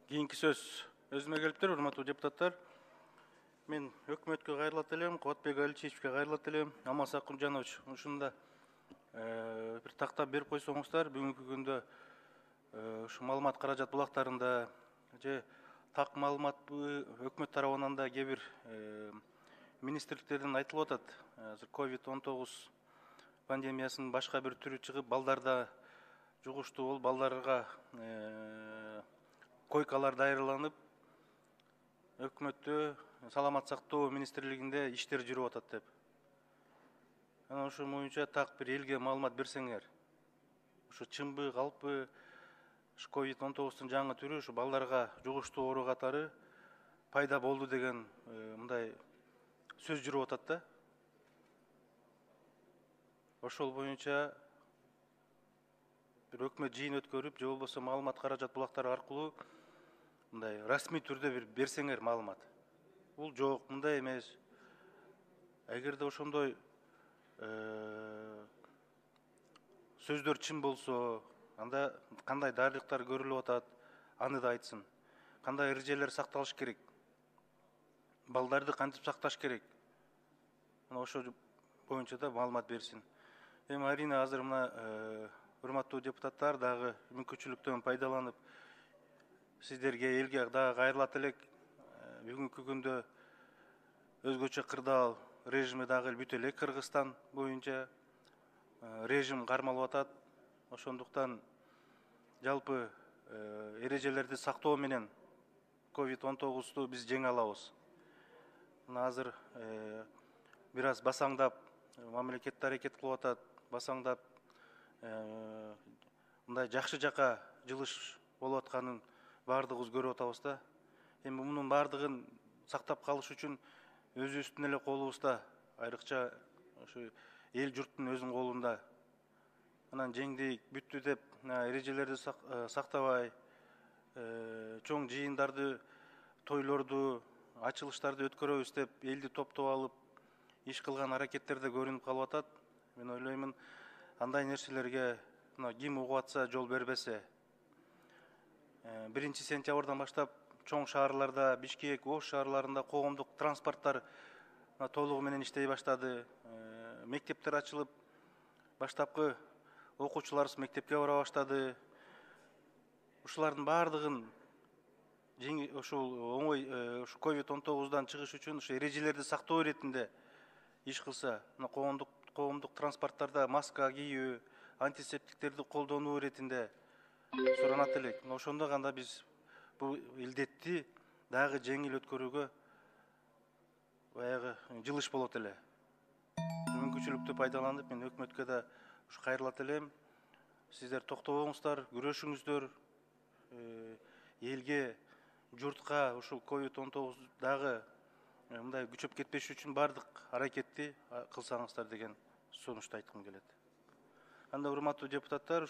Кийинки сөз өзүмө келиптир, урматтуу депутаттар. Мен өкмөткө кайрылат элем, Кубатбек Аличевичке кайрылат элем. Алмаз Акунжанович, ушунда бир тактап берип койсоңуздар, бүгүнкү күндө ушу маалымат каражат булактарында же так маалыматпы өкмөт тарабынан да кээ бир министрликтерден айтылып атат. Азыр COVID-19 пандемиясынын башка бир түрү чыгып, балдарда жугуштуу болуп, балдарга койкалар дайырланып, өкмөттө саламат сактоо министрлигинде иштер жүрүп атат деп. Анан ошо боюнча так бир элге маалымат берсеңер. Ошо чынбы, калппы, COVID-19 жаңы түрү ушу балдарга жугуштуу оору катары пайда болду деген мындай сөз жүрүп атат да. Ошол боюнча бир өкмөт жыйын өткөрүп, же болбосо маалымат каражат булактары аркылуу мындай расмий түрдө бир берсеңер маалымат. Бул жок, мындай эмес. Эгерде ошондой сөздөр чын болсо, анда кандай дарылыктар көрүлүп атат, аны да айтсын. Кандай эрежелер сакталыш керек? Балдарды кантип сакташ керек? Мына ошо боюнча да маалымат берсин. Эми арийне азыр мына урматтуу депутаттар дагы мүмкүнчүлүктөн пайдаланып сиздерге, элге дагы кайрылат элек. Бүгүнкү күндө өзгөчө кырдаал режими дагы бүтө элек. Кыргызстан боюнча режим кармалып атат. Ошондуктан жалпы эрежелерди сактоо менен COVID-19 биз жеңе алабыз. Мына азыр бир аз басаңдап мамлекет аракет кылып атат, басаңдап мындай жакшы жака жылыш болуп атканын баардыгыбыз көрүп атабыз да. Эми мунун баардыгын сактап калыш үчүн өзүбүздүн эле колубузда, айрыкча ошо эл журттун өзүнүн колунда. Анан жеңдик, бүттү деп эрежелерди сактабай, чоң жыйындарды, тойлорду, ачылыштарды өткөрөбүз деп элди топтоп алып иш кылган аракеттерде көрүнүп калып атат. Мен ойлоймун, андай нерселерге ким угуп атса, жол бербесе. 1 сентябрдан баштап чоң шаарларда, Бишкек, Ош шаарларында коомдук транспорттор толугу менен иштей баштады. Мектептер ачылып, баштапкы окуучуларыбыз мектепке бара баштады. Ушулардын баардыгын ушул оңой COVID-19 чыгыш үчүн ушу эрежелерди сактоо иретинде иш кылса, коомдук транспорттарда маска кийүү, антисептиктерди колдонуу иретинде суранат элек. Ошондо гана биз бул илдетти дагы жеңил өткөрүүгө баягы жылыш болот эле. Мүмкүнчүлүктү пайдаланып, мен өкмөткө да кайрылат элем. Сиздер токтобоңуздар, күрөшүңүздөр. Элге, журтка ушул COVID-19 дагы мындай күчөп кетпеш үчүн бардык аракетти кылсаңыздар деген сунушту айткым келет. Анда урматтуу депутаттар,